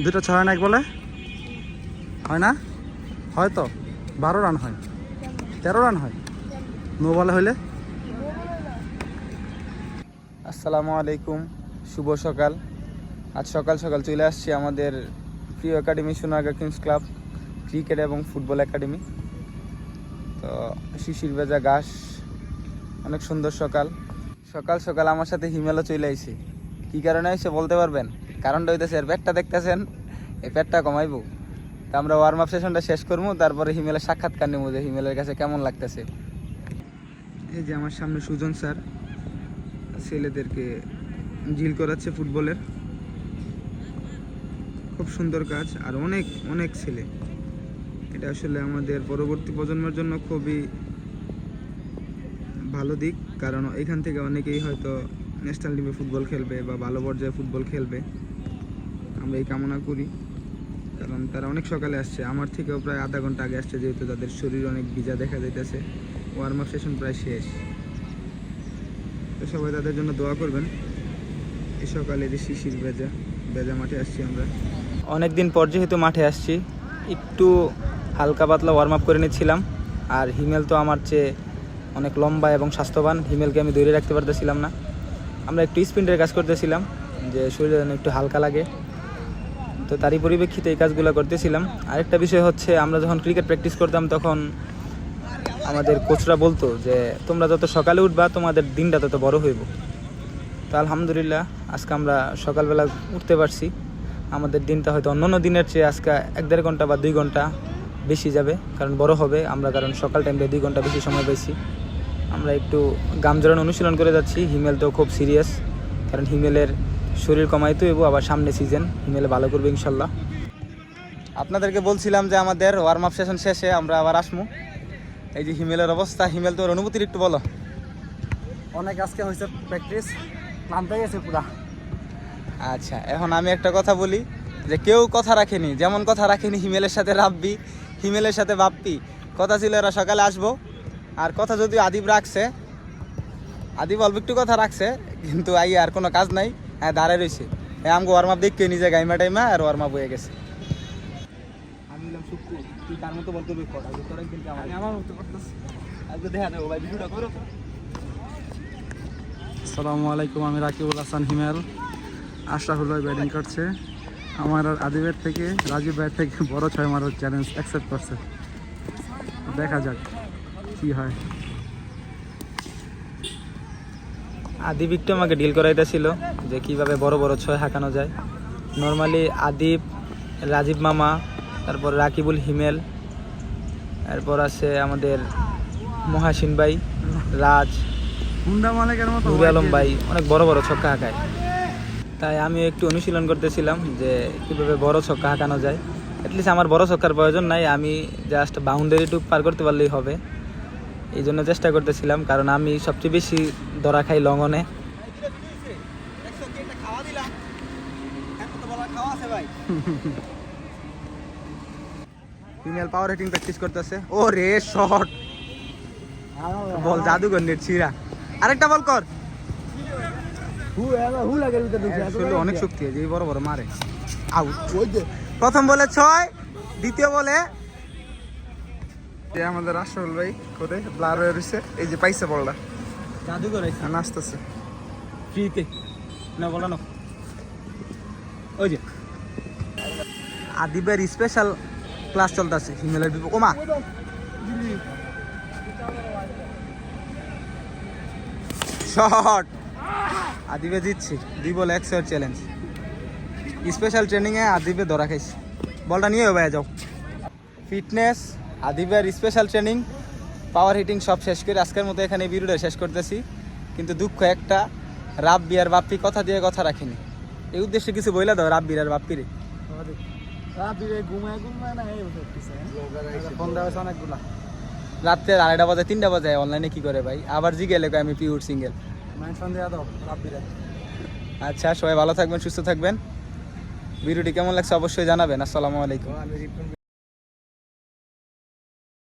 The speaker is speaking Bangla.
দুটো 6 রান এক বলে হয় না? হয়তো 12 রান হয়, 13 রান হয় নো বলে হইলে। আসসালামু আলাইকুম, শুভ সকাল। আজ সকাল সকাল চলে আসছি আমাদের প্রিয় academy Sonargaon kings club cricket এবং ফুটবল একাডেমি। তো শিশির ভেজা ঘাস, অনেক সুন্দর সকাল। সকাল সকাল আমার সাথে হিমেলও চলে আইছে। কী কারণে আইসে বলতে পারবেন? কারণটা হইতেছে এর পেটটা দেখতেছেন, এই পেটটা কমাইবো। তা আমরা ওয়ার্ম আপ সেশনটা শেষ করবো, তারপরে হিমেলের সাক্ষাৎকার নেবো যে হিমেলের কাছে কেমন লাগতেছে। এই যে আমার সামনে সুজন স্যার ছেলেদেরকে ড্রিল করাচ্ছে ফুটবলের। খুব সুন্দর কাজ, আর অনেক অনেক ছেলে। এটা আসলে আমাদের পরবর্তী প্রজন্মের জন্য খুবই ভালো দিক, কারণ এখান থেকে অনেকেই হয়তো ন্যাশনাল টিমে ফুটবল খেলবে বা ভালো পর্যায়ে ফুটবল খেলবে, আমরা এই কামনা করি। কারণ তারা অনেক সকালে আসছে, আমার থেকেও প্রায় আধা ঘন্টা আগে আসছে, যেহেতু তাদের শরীর অনেক ভিজা দেখা যাইতেছে। ওয়ার্ম আপ সেশন প্রায় শেষ, তো সবাই তাদের জন্য দোয়া করবেন। এই সকালে যে শিশির ভেজা মাঠে আসছি আমরা। অনেক দিন পর যেহেতু মাঠে আসছি, একটু হালকা পাতলা ওয়ার্ম আপ করে নিচ্ছিলাম। আর হিমেল তো আমার চেয়ে অনেক লম্বা এবং স্বাস্থ্যবান, হিমেলকে আমি ধরে রাখতে পারতেছিলাম না। আমরা একটু স্পিনের কাজ করতেছিলাম, যে শরীরে যেন একটু হালকা লাগে, তো তারই পরিপ্রেক্ষিতে এই কাজগুলো করতেছিলাম। আরেকটা বিষয় হচ্ছে, আমরা যখন ক্রিকেট প্র্যাকটিস করতাম তখন আমাদের কোচরা বলতো যে তোমরা যত সকালে উঠবা তোমাদের দিনটা তত বড় হইব। তো আলহামদুলিল্লাহ আজকে আমরা সকালবেলা উঠতে পারছি। আমাদের দিনটা হয়তো অন্যান্য দিনের চেয়ে আজকে 1-1.5 ঘন্টা বা 2 ঘন্টা বেশি যাবে, কারণ বড় হবে আমরা, কারণ সকাল টাইমটা 2 ঘন্টা বেশি সময় পাইছি। আমরা একটু গাম জড়ানো অনুশীলন করে যাচ্ছি। হিমেল তো খুব সিরিয়াস, কারণ হিমেলের শরীর কমাইতে হইব, আবার সামনে সিজন হিমেলে ভালো করবে ইনশাল্লাহ। আপনাদেরকে বলছিলাম যে আমাদের ওয়ার্ম আপ সেশন শেষে আমরা আবার আসমু। এই যে হিমেলের অবস্থা, হিমেল তোর অনুভূতির একটু বলো। অনেক আজকে হয়েছে প্র্যাকটিস, ক্লান্ত হয়ে গেছে পুরা। আচ্ছা, এখন আমি একটা কথা বলি, যে কেউ কথা রাখেনি, যেমন কথা রাখেনি হিমেলের সাথে রাব্বি, হিমেলের সাথে বাপ্পি। কথা ছিল এরা সকালে আসবো, আর কথা যদিও আদিব রাখছে, আদিব অল্প একটু কথা রাখছে, কিন্তু আইয়া আর কোনো কাজ নাই। হ্যাঁ, দাঁড়ায় রয়েছে। হ্যাঁ, আমাকে ওয়ার্ম আপ দেখতে নিজে গাইমা টাইমা আর ওয়ার্ম আপ হয়ে গেছে। আমি বললাম শুক্কু, তুই কার মতো বল করবি কর, আজকে তোর একদিন আমার মতো করতেছি, আজকে দেখা দেবো ভাই, ভিডিওটা করো। আসসালামু আলাইকুম, আমি রাকিবুল হাসান হিমেল। আশরাফুল ভাই ব্যাটিং করছে। আমার আর আদিবের থেকে, রাজীব ভাইয়ের থেকে বড় 6 মারার চ্যালেঞ্জ অ্যাকসেপ্ট করছে। দেখা যাক কি হয়। আদিব একটু আমাকে ডিল করাইতেছিল যে কীভাবে বড় বড় 6 হাঁকানো যায়। নর্মালি আদিব, রাজীব মামা, তারপর রাকিবুল হিমেল, এরপর আছে আমাদের মহাসিন ভাই, রাজ, হুন্ডা মালিকের মতো নুর আলম ভাই, অনেক বড় বড় ছক্কা হাঁকায়। তাই আমি একটু অনুশীলন করতেছিলাম যে কীভাবে বড় ছক্কা হাঁকানো যায়। অ্যাটলিস্ট আমার বড় ছক্কার প্রয়োজন নাই, আমি জাস্ট বাউন্ডারিটুকু পার করতে পারলেই হবে। এই জন্য চেষ্টা করতেছিলাম, কারণ আমি সবচেয়ে বেশি ধরা খাই লঙ্ঘনে। ফিমেল পাওয়ার হিটিং প্র্যাকটিস করতেছে। ও রে, শট বল, জাদুঘর নেট ছিড়া। আরেকটা বল কর। অনেক শক্তি আছে, এই বড় বড় মারে। আউট। প্রথম বলে 6, দ্বিতীয় বলে আমাদের আশরাফুল ভাই করে ব্লার হয়ে রয়েছে। এই যে পাইছে বলটা, জাদুঘর নাচতেছে ফ্রিতে না, বলো না। ওই যে আদিবের স্পেশাল ক্লাস চলতেছে হিমেলের বিপক্ষ। ওমা, শট, আদিবে জিতছি। 2 বলে 1 শট চ্যালেঞ্জ। স্পেশাল ট্রেনিংয়ে আদিবে ধরা খাইছি। বলটা নিয়ে ভাই যাও। ফিটনেস, আদিবের স্পেশাল ট্রেনিং, পাওয়ার হিটিং সব শেষ করে আজকের মতো এখানে ভিডিওটা শেষ করতেছি। কিন্তু দুঃখ একটা, রাব্বি আর বাপ্পি কথা দিয়ে কথা রাখিনি। এই উদ্দেশ্যে কিছু বইলা দাও রাব্বির আর বাপ্পিরে। রাত্রে 2:30 বাজে 3টা বাজে অনলাইনে কি করে ভাই? আবার জিগেলে আমি পিওর সিঙ্গেল। আচ্ছা, সবাই ভালো থাকবেন, সুস্থ থাকবেন। ভিডিওটি কেমন লাগছে অবশ্যই জানাবেন। আসসালামু আলাইকুম।